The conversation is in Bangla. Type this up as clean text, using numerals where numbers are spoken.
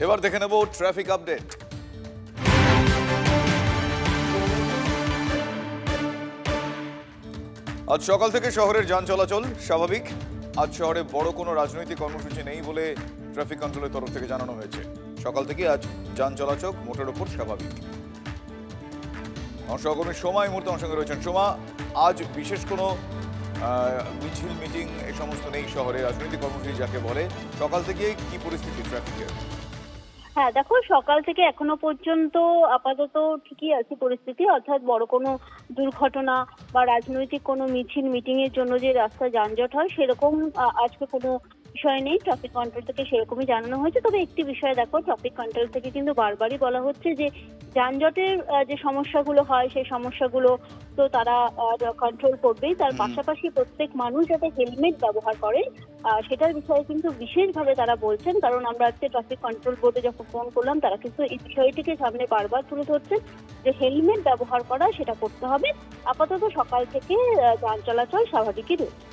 এবার দেখে নেব ট্রাফিক আপডেট। আজ সকাল থেকে শহরের যান চলাচল স্বাভাবিক। আজ শহরে বড় কোনো রাজনৈতিক কর্মসূচি নেই বলে ট্রাফিক কন্ট্রোলের তরফ থেকে জানানো হয়েছে। সকাল থেকে আজ যান চলাচল মোটের উপর স্বাভাবিক। আমার সহকর্মী সোমা এই মুহূর্তে আমার সঙ্গে রয়েছেন। সোমা, আজ বিশেষ কোনো মিছিল মিটিং এই সমস্ত নেই শহরে, রাজনৈতিক কর্মসূচি যাকে বলে। সকাল থেকে কি পরিস্থিতি ট্রাফিকের? হ্যাঁ দেখো, সকাল থেকে এখনো পর্যন্ত আপাতত ঠিকই আছে পরিস্থিতি, অর্থাৎ বড় কোনো দুর্ঘটনা বা রাজনৈতিক কোনো মিছিল মিটিং এর জন্য যে রাস্তা যানজট হয় সেরকম আজকে কোনো বিষয় নেই। ট্রাফিক কন্ট্রোল থেকে সেরকমই জানানো হয়েছে। তবে একটি বিষয় দেখো, ট্রাফিক কন্ট্রোল থেকে কিন্তু বারবারই বলা হচ্ছে যে যানজটের যে সমস্যাগুলো হয় সেই সমস্যাগুলো তো তারা কন্ট্রোল করবেই। তার পাশাপাশি প্রত্যেক মানুষ যাতে হেলমেট ব্যবহার করে সেটার বিষয়ে কিন্তু বিশেষভাবে তারা বলছেন। কারণ আমরা আজকে ট্রাফিক কন্ট্রোল বোর্ডে যখন ফোন করলাম তারা কিন্তু এই বিষয়টিকে সামনে বারবার তুলে ধরছেন যে হেলমেট ব্যবহার করা সেটা করতে হবে। আপাতত সকাল থেকে যান চলাচল স্বাভাবিকই রয়েছে।